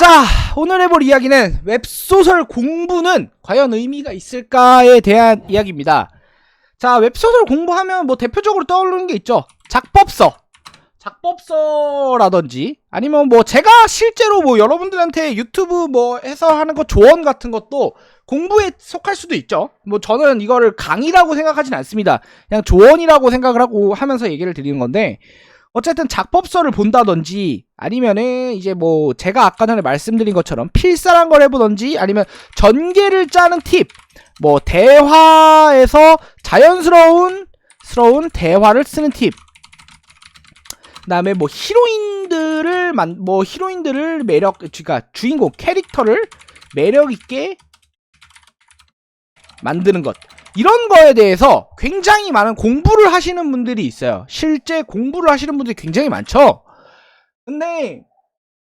자, 오늘 해볼 이야기는 웹소설 공부는 과연 의미가 있을까에 대한 이야기입니다. 자, 웹소설 공부하면 뭐 대표적으로 떠오르는 게 있죠. 작법서라든지 아니면 뭐 제가 실제로 뭐 여러분들한테 유튜브 뭐 해서 하는 거 조언 같은 것도 공부에 속할 수도 있죠. 뭐 저는 이거를 강의라고 생각하진 않습니다. 그냥 조언이라고 생각을 하고 하면서 얘기를 드리는 건데, 어쨌든 작법서를 본다든지 아니면은 이제 뭐 제가 아까 전에 말씀드린 것처럼 필사란 걸 해보든지 아니면 전개를 짜는 팁, 뭐 대화에서 자연스러운 대화를 쓰는 팁, 그다음에 뭐 히로인들을 매력, 그러니까 주인공 캐릭터를 매력 있게 만드는 것, 이런 거에 대해서 굉장히 많은 공부를 하시는 분들이 있어요. 실제 공부를 하시는 분들이 굉장히 많죠. 근데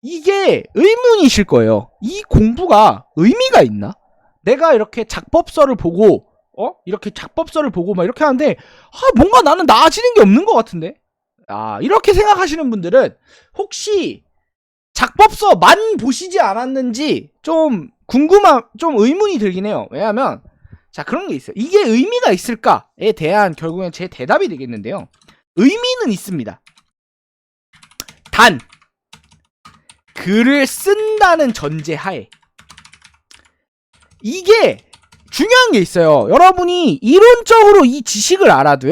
이게 의문이실 거예요. 이 공부가 의미가 있나? 내가 이렇게 작법서를 보고 막 이렇게 하는데 뭔가 나는 나아지는 게 없는 것 같은데? 이렇게 생각하시는 분들은 혹시 작법서만 보시지 않았는지 좀 의문이 들긴 해요. 왜냐하면 자, 그런 게 있어요. 이게 의미가 있을까에 대한 결국엔 제 대답이 되겠는데요. 의미는 있습니다. 단 글을 쓴다는 전제하에 이게 중요한 게 있어요. 여러분이 이론적으로 이 지식을 알아도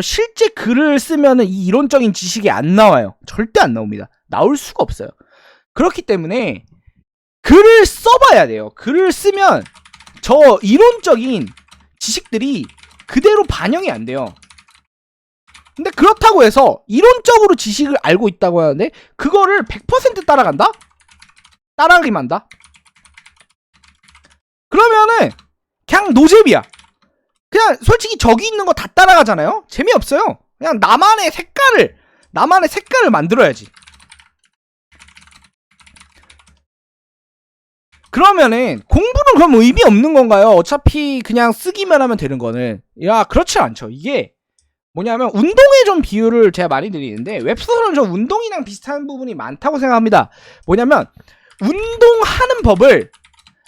실제 글을 쓰면은 이 이론적인 지식이 안 나와요. 절대 안 나옵니다. 나올 수가 없어요. 그렇기 때문에 글을 써봐야 돼요. 글을 쓰면 저 이론적인 지식들이 그대로 반영이 안 돼요. 근데 그렇다고 해서 이론적으로 지식을 알고 있다고 하는데 그거를 100% 따라간다? 따라가기만 한다? 그러면은 그냥 노잼이야. 그냥 솔직히 저기 있는 거 다 따라가잖아요? 재미없어요. 그냥 나만의 색깔을 만들어야지. 그러면은 공부는 그럼 의미 없는 건가요? 어차피 그냥 쓰기만 하면 되는 거는. 그렇지 않죠. 이게 뭐냐면 운동에 좀 비유를 제가 많이 드리는데 웹소설은 좀 운동이랑 비슷한 부분이 많다고 생각합니다. 뭐냐면 운동하는 법을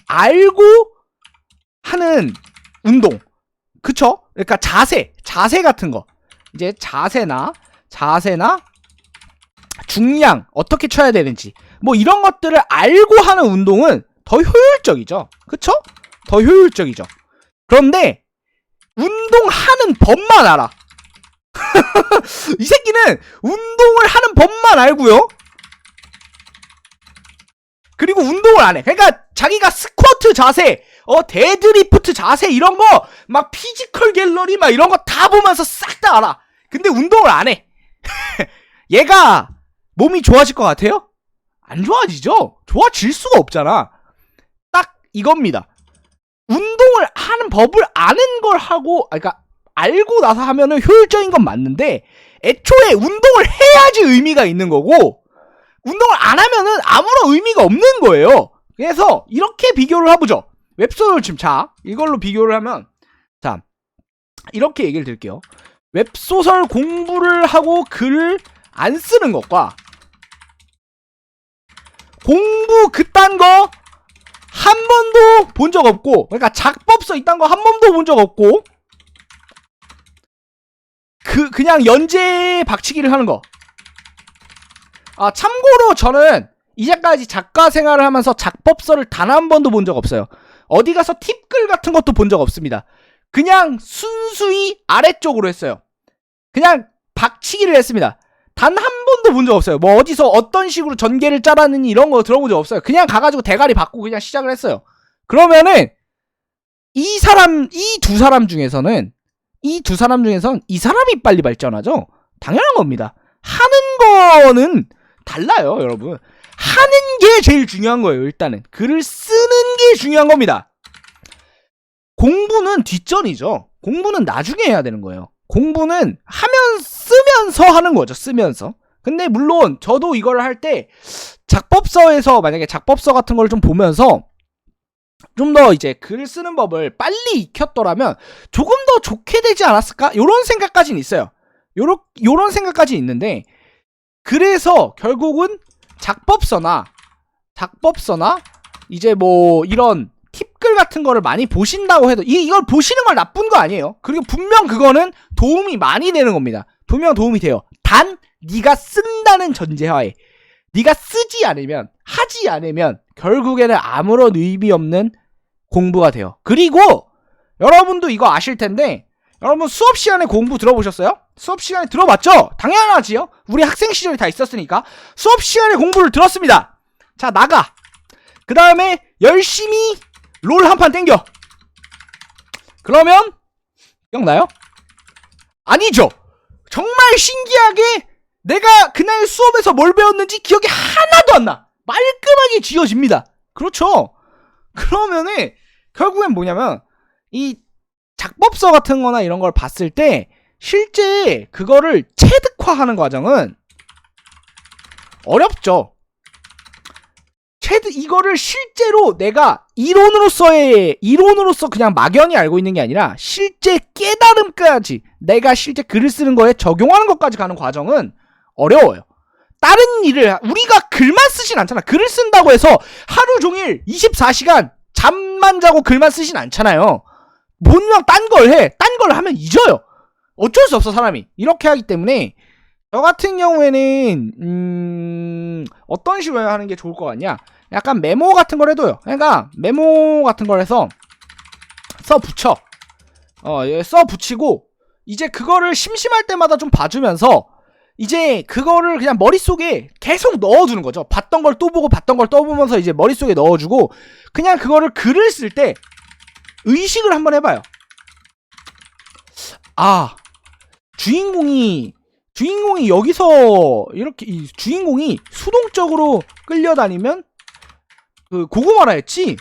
알고 하는 운동. 그쵸? 그러니까 자세 같은 거. 이제 자세나 중량 어떻게 쳐야 되는지 뭐 이런 것들을 알고 하는 운동은 더 효율적이죠. 그쵸? 더 효율적이죠. 그런데 운동하는 법만 알아. 이 새끼는 운동을 하는 법만 알고요. 그리고 운동을 안 해. 그러니까 자기가 스쿼트 자세, 데드리프트 자세 이런 거 막 피지컬 갤러리 막 이런 거 다 보면서 싹 다 알아. 근데 운동을 안 해. 얘가 몸이 좋아질 것 같아요? 안 좋아지죠? 좋아질 수가 없잖아. 이겁니다. 운동을 하는 법을 아는 걸 하고, 그러니까 알고 나서 하면은 효율적인 건 맞는데 애초에 운동을 해야지 의미가 있는 거고 운동을 안 하면은 아무런 의미가 없는 거예요. 그래서 이렇게 비교를 해보죠. 웹소설 지금 이걸로 비교를 하면 이렇게 얘기를 드릴게요. 웹소설 공부를 하고 글을 안 쓰는 것과 공부 그딴 거 한 번도 본 적 없고, 그러니까 작법서 이딴 거 한 번도 본 적 없고 그냥 연재 박치기를 하는 거. 참고로 저는 이제까지 작가 생활을 하면서 작법서를 단 한 번도 본 적 없어요. 어디 가서 팁글 같은 것도 본 적 없습니다. 그냥 순수히 아래쪽으로 했어요. 그냥 박치기를 했습니다. 단 한 번도 본 적 없어요. 뭐 어디서 어떤 식으로 전개를 짜라느니 이런 거 들어본 적 없어요. 그냥 가가지고 대가리 받고 그냥 시작을 했어요. 그러면은 이 두 사람 중에서는 이 사람이 빨리 발전하죠? 당연한 겁니다. 하는 거는 달라요, 여러분. 하는 게 제일 중요한 거예요, 일단은. 글을 쓰는 게 중요한 겁니다. 공부는 뒷전이죠. 공부는 나중에 해야 되는 거예요. 공부는 쓰면서 하는 거죠, 쓰면서. 근데 물론 저도 이걸 할 때 작법서에서 만약에 작법서 같은 걸 좀 보면서 좀 더 이제 글을 쓰는 법을 빨리 익혔더라면 조금 더 좋게 되지 않았을까? 요런 생각까지는 있어요. 요런 생각까지 있는데, 그래서 결국은 작법서나 이제 뭐 이런 팁글 같은 거를 많이 보신다고 해도 이걸 보시는 건 나쁜 거 아니에요. 그리고 분명 그거는 도움이 많이 되는 겁니다. 분명 도움이 돼요. 단 네가 쓴다는 전제하에 네가 쓰지 않으면, 하지 않으면 결국에는 아무런 의미 없는 공부가 돼요. 그리고 여러분도 이거 아실 텐데, 여러분 수업 시간에 공부 들어보셨어요? 수업 시간에 들어봤죠? 당연하지요. 우리 학생 시절이 다 있었으니까. 수업 시간에 공부를 들었습니다. 자, 나가. 그 다음에 열심히 롤 한 판 땡겨. 그러면 기억나요? 아니죠. 정말 신기하게 내가 그날 수업에서 뭘 배웠는지 기억이 하나도 안 나. 말끔하게 지워집니다. 그렇죠. 그러면은 결국엔 뭐냐면 이 작법서 같은 거나 이런 걸 봤을 때 실제 그거를 체득화하는 과정은 어렵죠. 이거를 실제로 내가 이론으로서 그냥 막연히 알고 있는 게 아니라 실제 깨달음까지, 내가 실제 글을 쓰는 거에 적용하는 것까지 가는 과정은 어려워요. 다른 일을, 우리가 글만 쓰진 않잖아. 글을 쓴다고 해서 하루 종일 24시간 잠만 자고 글만 쓰진 않잖아요. 분명 딴 걸 해. 딴 걸 하면 잊어요. 어쩔 수 없어, 사람이. 이렇게 하기 때문에 저 같은 경우에는 어떤 식으로 하는 게 좋을 것 같냐, 약간 메모 같은 걸 해둬요. 그러니까 메모 같은 걸 해서 써붙여. 써붙이고 이제 그거를 심심할 때마다 좀 봐주면서 이제 그거를 그냥 머릿속에 계속 넣어두는 거죠. 봤던 걸 또 보고 봤던 걸 또 보면서 이제 머릿속에 넣어주고, 그냥 그거를 글을 쓸 때 의식을 한번 해봐요. 아, 주인공이 여기서 이렇게 주인공이 수동적으로 끌려다니면 그 고구마라 했지?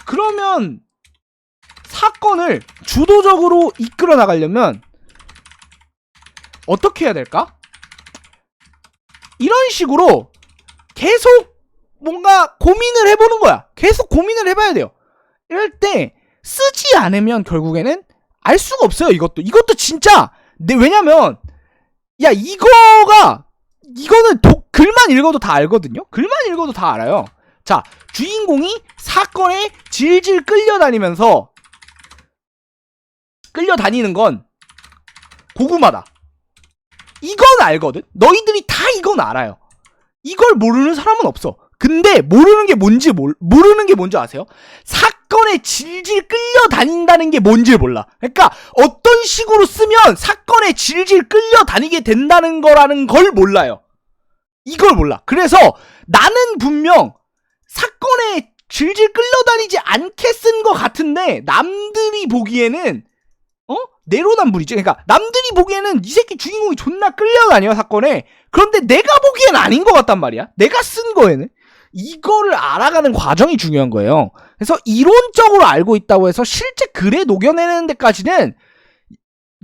그러면 사건을 주도적으로 이끌어 나가려면 어떻게 해야 될까? 이런 식으로 계속 뭔가 고민을 해보는 거야. 계속 고민을 해봐야 돼요. 이럴 때 쓰지 않으면 결국에는 알 수가 없어요. 이것도 진짜. 왜냐면 야, 이거는 글만 읽어도 다 알거든요. 글만 읽어도 다 알아요. 자, 주인공이 사건에 질질 끌려다니는 건 고구마다. 이건 알거든. 너희들이 다 이건 알아요. 이걸 모르는 사람은 없어. 근데 모르는 게 뭔지 아세요? 사건에 질질 끌려다닌다는 게 뭔지 몰라. 그러니까 어떤 식으로 쓰면 사건에 질질 끌려다니게 된다는 거라는 걸 몰라요. 이걸 몰라. 그래서 나는 분명 사건에 질질 끌려다니지 않게 쓴 것 같은데 남들이 보기에는 내로남불이지. 그러니까 남들이 보기에는 이 새끼 주인공이 존나 끌려다녀, 사건에. 그런데 내가 보기엔 아닌 것 같단 말이야. 내가 쓴 거에는. 이거를 알아가는 과정이 중요한 거예요. 그래서 이론적으로 알고 있다고 해서 실제 글에 녹여내는 데까지는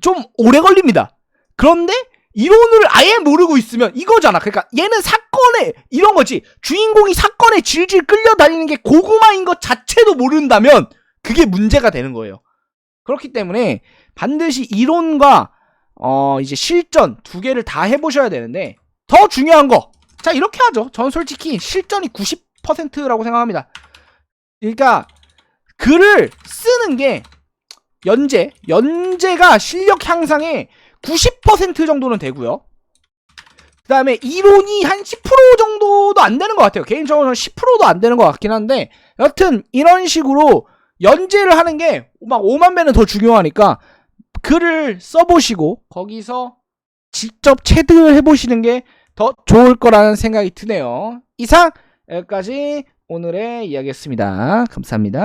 좀 오래 걸립니다. 그런데 이론을 아예 모르고 있으면 이거잖아. 그러니까 얘는 사건에, 이런 거지. 주인공이 사건에 질질 끌려다니는 게 고구마인 것 자체도 모른다면 그게 문제가 되는 거예요. 그렇기 때문에 반드시 이론과 이제 실전 두 개를 다 해보셔야 되는데, 더 중요한 거, 자, 이렇게 하죠. 저는 솔직히 실전이 90%라고 생각합니다. 그러니까 글을 쓰는 게 연재가 실력 향상에 90% 정도는 되고요. 그 다음에 이론이 한 10% 정도도 안 되는 것 같아요. 개인적으로는 10%도 안 되는 것 같긴 한데, 여튼 이런 식으로 연재를 하는 게 막 5만 배는 더 중요하니까 글을 써보시고 거기서 직접 체득을 해보시는 게 더 좋을 거라는 생각이 드네요. 이상 여기까지 오늘의 이야기였습니다. 감사합니다.